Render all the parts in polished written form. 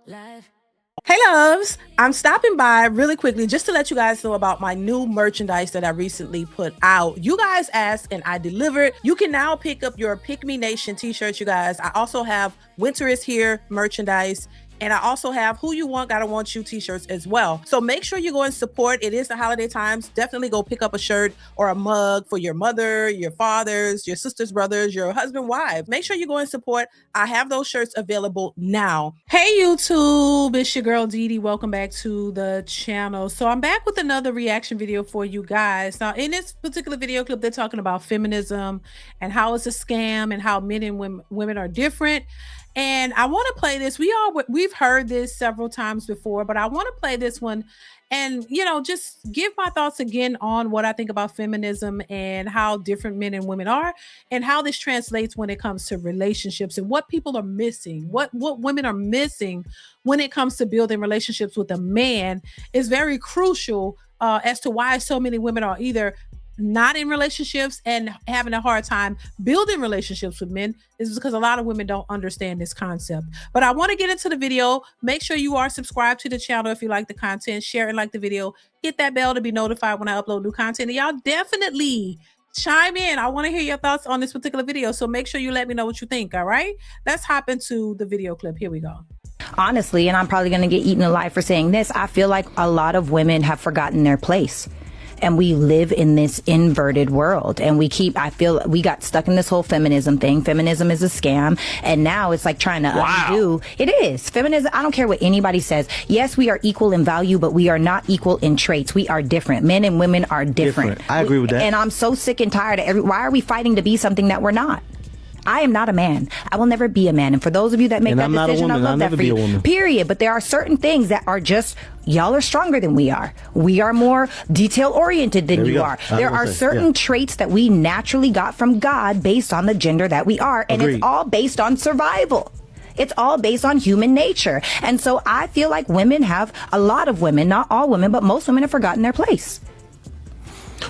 Life. Hey loves, I'm stopping by really quickly just to let you guys know about my new merchandise that I recently put out. You guys asked and I delivered. You can now pick up your Pick Me Nation t-shirts, you guys. I also have Winter is Here merchandise. And I also have Who You Want, Gotta Want You t-shirts as well. So make sure you go and support. It is the holiday times. Definitely go pick up a shirt or a mug for your mother, your fathers, your sisters, brothers, your husband, wife. Make sure you go and support. I have those shirts available now. Hey YouTube, it's your girl Dee Dee. Welcome back to the channel. So I'm back with another reaction video for you guys. Now in this particular video clip, they're talking about feminism and how it's a scam and how men and women are different. And I want to play this. We've heard this several times before, but I want to play this one and, just give my thoughts again on what I think about feminism and how different men and women are and how this translates when it comes to relationships and what people are missing, what women are missing when it comes to building relationships with a man is very crucial as to why so many women are either not in relationships and having a hard time building relationships with men is because a lot of women don't understand this concept. But I want to get into the video. Make sure you are subscribed to the channel if you like the content, share and like the video, hit that bell to be notified when I upload new content. And y'all definitely chime in. I want to hear your thoughts on this particular video. So make sure you let me know what you think. All right, let's hop into the video clip. Here we go. Honestly, and I'm probably going to get eaten alive for saying this, I feel like a lot of women have forgotten their place. And we live in this inverted world, and I feel we got stuck in this whole feminism thing. Feminism is a scam. And now it's like trying to undo. It is feminism. I don't care what anybody says. Yes, we are equal in value, but we are not equal in traits. We are different. Men and women are different. I agree with that. And I'm so sick and tired of why are we fighting to be something that we're not? I am not a man. I will never be a man. And for those of you that make that decision, I love that for you. Period. But there are certain things that are just, y'all are stronger than we are. We are more detail oriented than you are. There are certain traits that we naturally got from God based on the gender that we are. And it's all based on survival. It's all based on human nature. And so I feel like a lot of women, not all women, but most women have forgotten their place.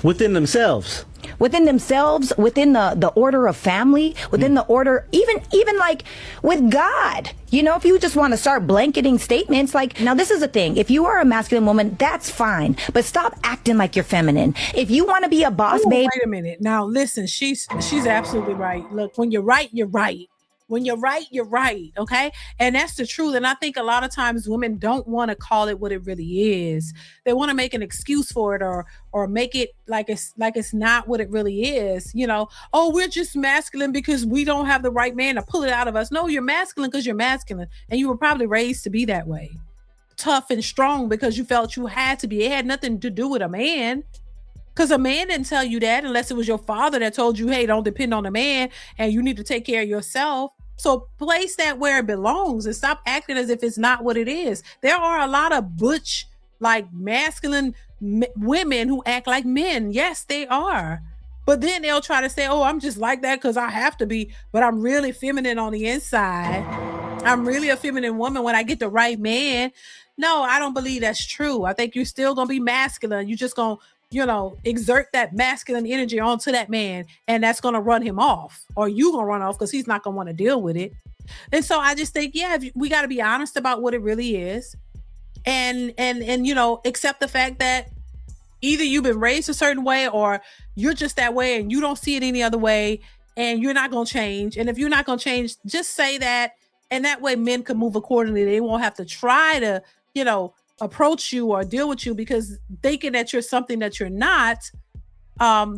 Within themselves, within the order of family, within the order, even like with God, if you just want to start blanketing statements, like, now this is the thing. If you are a masculine woman, that's fine, but stop acting like you're feminine. If you want to be a boss, babe. Wait a minute. Now listen, she's absolutely right. Look, when you're right, you're right. When you're right, you're right. Okay. And that's the truth. And I think a lot of times women don't want to call it what it really is. They want to make an excuse for it or make it like it's not what it really is. Oh, we're just masculine because we don't have the right man to pull it out of us. No, you're masculine because you're masculine. And you were probably raised to be that way. Tough and strong because you felt you had to be. It had nothing to do with a man. Because a man didn't tell you that unless it was your father that told you, hey, don't depend on a man and you need to take care of yourself. So place that where it belongs and stop acting as if it's not what it is. There are a lot of butch, like masculine women who act like men. Yes, they are. But then they'll try to say, oh, I'm just like that because I have to be. But I'm really feminine on the inside. I'm really a feminine woman when I get the right man. No, I don't believe that's true. I think you're still going to be masculine. You're just going to exert that masculine energy onto that man, and that's going to run him off, or you going to run off because he's not going to want to deal with it. And so I just think, we got to be honest about what it really is, and accept the fact that either you've been raised a certain way or you're just that way and you don't see it any other way, and you're not going to change. And if you're not going to change, just say that, and that way men can move accordingly. They won't have to try to, approach you or deal with you because thinking that you're something that you're not.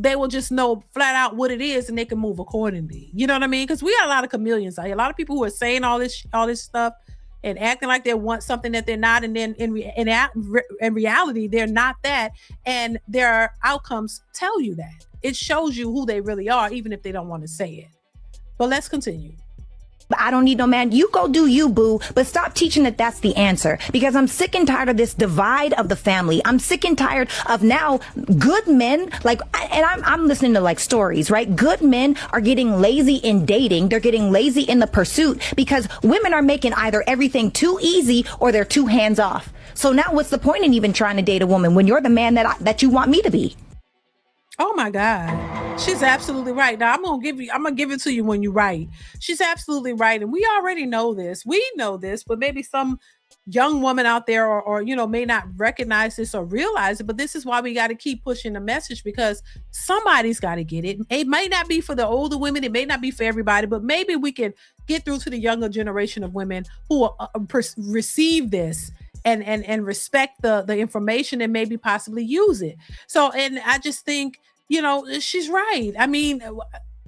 They will just know flat out what it is and they can move accordingly. You know what I mean? Because we got a lot of chameleons. A lot of people who are saying all this stuff and acting like they want something that they're not, and then in reality they're not that, and their outcomes tell you that. It shows you who they really are, even if they don't want to say it. But let's continue. I don't need no man. You go do you, boo. But stop teaching that that's the answer, because I'm sick and tired of this divide of the family. I'm sick and tired of now good men, I'm listening to like stories, right? Good men are getting lazy in dating. They're getting lazy in the pursuit because women are making either everything too easy or they're too hands off. So now what's the point in even trying to date a woman when you're the man that you want me to be? Oh my God. She's absolutely right. Now I'm gonna give it to you when you're right. She's absolutely right. And we already know this. We know this, but maybe some young woman out there or may not recognize this or realize it, but this is why we got to keep pushing the message, because somebody's got to get it. It may not be for the older women, it may not be for everybody, but maybe we can get through to the younger generation of women who receive this and respect the information and maybe possibly use it. So, and I just think, she's right. I mean,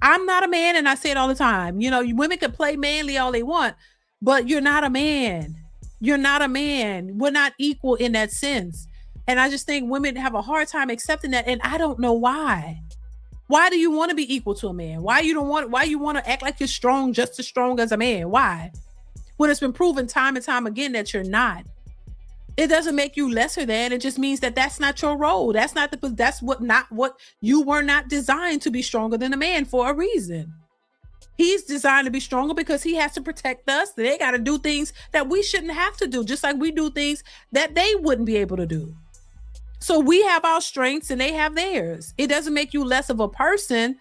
I'm not a man, and I say it all the time. Women can play manly all they want, but you're not a man. You're not a man. We're not equal in that sense. And I just think women have a hard time accepting that. And I don't know why. Why do you want to be equal to a man? Why you want to act like you're strong, just as strong as a man? Why? When it's been proven time and time again that you're not. It doesn't make you lesser than. It just means that that's not your role. That's what you were not designed to be stronger than a man for a reason. He's designed to be stronger because he has to protect us. They got to do things that we shouldn't have to do, just like we do things that they wouldn't be able to do. So we have our strengths and they have theirs. It doesn't make you less of a person,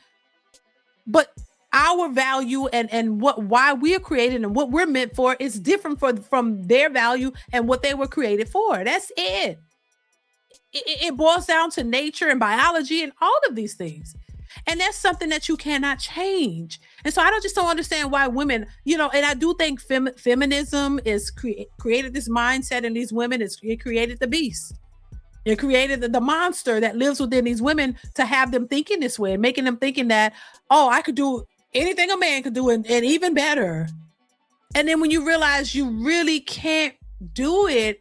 but our value and why we're created and what we're meant for is different from their value and what they were created for. That's it. It boils down to nature and biology and all of these things. And that's something that you cannot change. And so I just don't understand why women, and I do think feminism is created this mindset in these women. It created the beast. It created the monster that lives within these women to have them thinking this way and making them thinking that, oh, I could do anything a man could do and even better. And then when you realize you really can't do it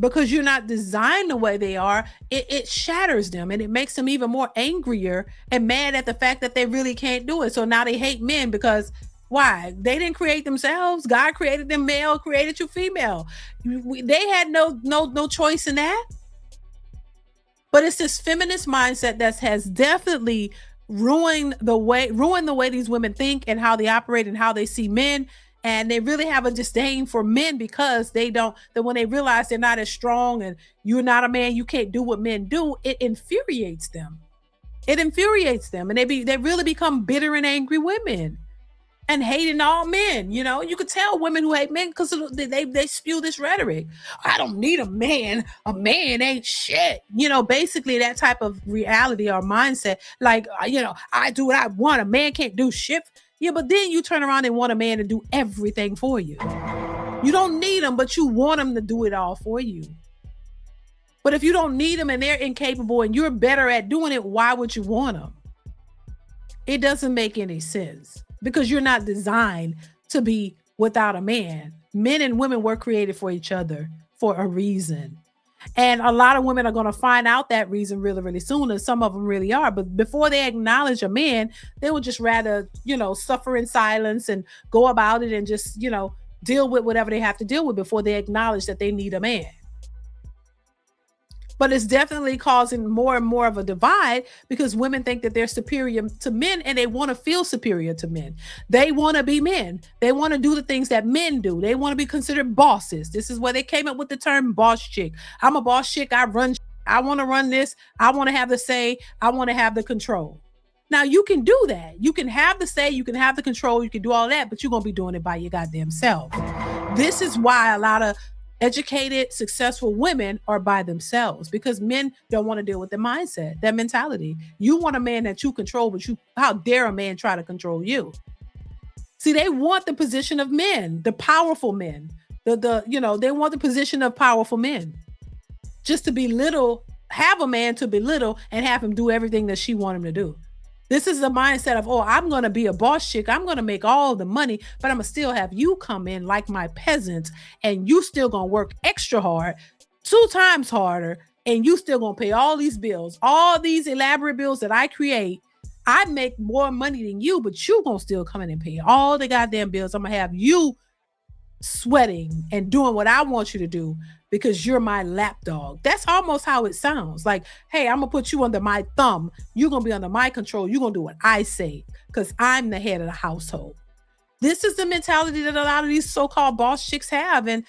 because you're not designed the way they are, it shatters them and it makes them even more angrier and mad at the fact that they really can't do it. So now they hate men because why? They didn't create themselves. God created them male, created you female. They had no choice in that. But it's this feminist mindset that has definitely ruined the way these women think and how they operate and how they see men. And they really have a disdain for men because when they realize they're not as strong and you're not a man, you can't do what men do, it infuriates them. It infuriates them. And they really become bitter and angry women and hating all men. You could tell women who hate men because they spew this rhetoric. I don't need a man. A man ain't shit. Basically that type of reality or mindset. Like, I do what I want. A man can't do shit. Yeah, but then you turn around and want a man to do everything for you. You don't need them, but you want them to do it all for you. But if you don't need them and they're incapable and you're better at doing it, why would you want them? It doesn't make any sense because you're not designed to be without a man. Men and women were created for each other for a reason. And a lot of women are going to find out that reason really, really soon. And some of them really are. But before they acknowledge a man, they would just rather, suffer in silence and go about it and just, deal with whatever they have to deal with before they acknowledge that they need a man. But it's definitely causing more and more of a divide because women think that they're superior to men and they want to feel superior to men. They want to be men. They want to do the things that men do. They want to be considered bosses. This is where they came up with the term boss chick. I'm a boss chick. I want to run this. I want to have the say. I want to have the control. Now you can do that. You can have the say. You can have the control. You can do all that, but you're going to be doing it by your goddamn self. This is why a lot of educated, successful women are by themselves because men don't want to deal with their mindset, their mentality. You want a man that you control, but how dare a man try to control you? See, they want the position of men, the powerful men, they want the position of powerful men just to have a man to belittle and have him do everything that she want him to do. This is the mindset of, I'm going to be a boss chick. I'm going to make all the money, but I'm going to still have you come in like my peasants and you still going to work extra hard, 2 times harder, and you still going to pay all these bills, all these elaborate bills that I create. I make more money than you, but you going to still come in and pay all the goddamn bills. I'm going to have you sweating and doing what I want you to do because you're my lapdog. That's almost how it sounds. Like, hey, I'm gonna put you under my thumb. You're gonna be under my control. You're gonna do what I say because I'm the head of the household. This is the mentality that a lot of these so-called boss chicks have. And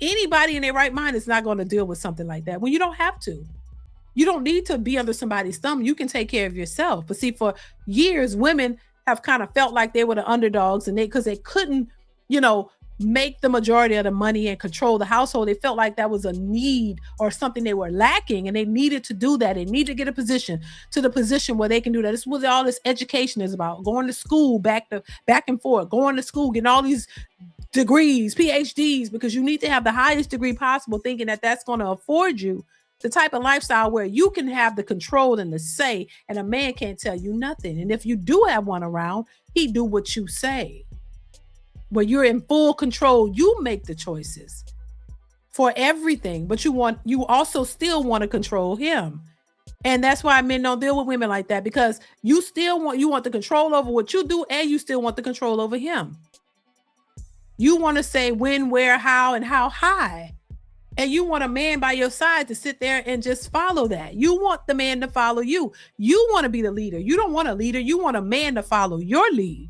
anybody in their right mind is not going to deal with something like that when you don't have to. You don't need to be under somebody's thumb. You can take care of yourself. But see, for years, women have kind of felt like they were the underdogs and because they couldn't, make the majority of the money and control the household. They felt like that was a need or something they were lacking, and they needed to do that. They need to get a position where they can do that. This is what all this education is about: going to school, back and forth, going to school, getting all these degrees, PhDs, because you need to have the highest degree possible, thinking that that's going to afford you the type of lifestyle where you can have the control and the say, and a man can't tell you nothing. And if you do have one around, he do what you say. Where you're in full control, you make the choices for everything, but you also still want to control him. And that's why men don't deal with women like that, because you want the control over what you do, and you still want the control over him. You want to say when, where, how, and how high. And you want a man by your side to sit there and just follow that. You want the man to follow you. You want to be the leader. You don't want a leader. You want a man to follow your lead.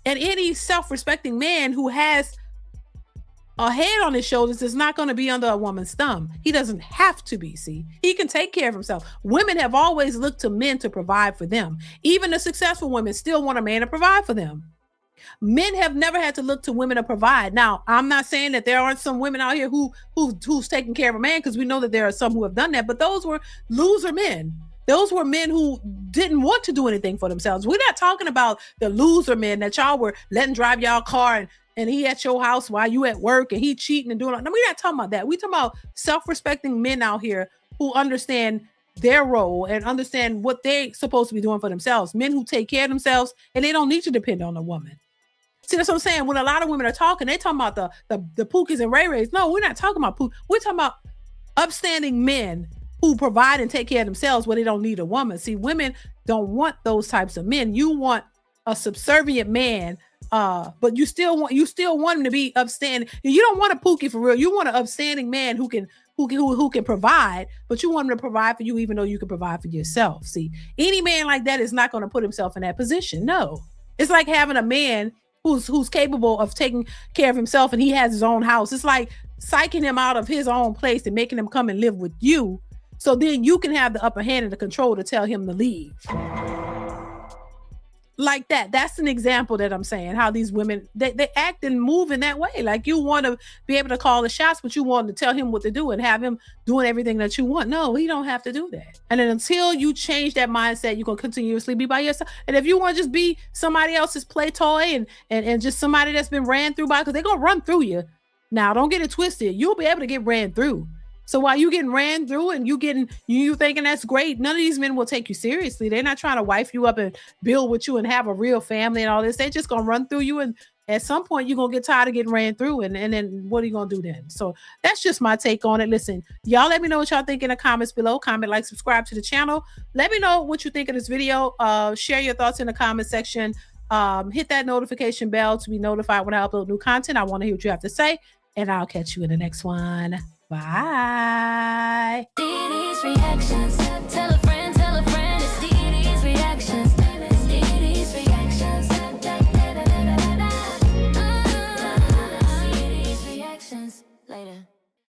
And any self-respecting man who has a head on his shoulders is not going to be under a woman's thumb. He doesn't have to be, see? He can take care of himself. Women have always looked to men to provide for them. Even the successful women still want a man to provide for them. Men have never had to look to women to provide. Now, I'm not saying that there aren't some women out here who's taking care of a man, because we know that there are some who have done that, but those were loser men. Those were men who didn't want to do anything for themselves. We're not talking about the loser men that y'all were letting drive y'all car and he at your house while you at work and he cheating and doing all. No, we're not talking about that. We're talking about self-respecting men out here who understand their role and understand what they're supposed to be doing for themselves. Men who take care of themselves and they don't need to depend on a woman. See, that's what I'm saying. When a lot of women are talking, they talking about the Pookies and Ray Rays. No, we're not talking about Pookies. We're talking about upstanding men who provide and take care of themselves where they don't need a woman. See, women don't want those types of men. You want a subservient man, but you still want him to be upstanding. You don't want a Pookie for real. You want an upstanding man who can provide, but you want him to provide for you even though you can provide for yourself. See, any man like that is not going to put himself in that position. No. It's like having a man who's capable of taking care of himself and he has his own house. It's like psyching him out of his own place and making him come and live with you. So then you can have the upper hand and the control to tell him to leave. Like that. That's an example that I'm saying, how these women, they act and move in that way. Like you want to be able to call the shots, but you want to tell him what to do and have him doing everything that you want. No, he don't have to do that. And then until you change that mindset, you're going to continuously be by yourself. And if you want to just be somebody else's play toy and just somebody that's been ran through by, because they're going to run through you. Now, don't get it twisted. You'll be able to get ran through. So while you getting ran through and you thinking that's great, none of these men will take you seriously. They're not trying to wife you up and build with you and have a real family and all this. They're just going to run through you. And at some point you're going to get tired of getting ran through. And then what are you going to do then? So that's just my take on it. Listen, y'all let me know what y'all think in the comments below. Comment, like, subscribe to the channel. Let me know what you think of this video. Share your thoughts in the comment section. Hit that notification bell to be notified when I upload new content. I want to hear what you have to say. And I'll catch you in the next one. Bye. DeeDeesReactions.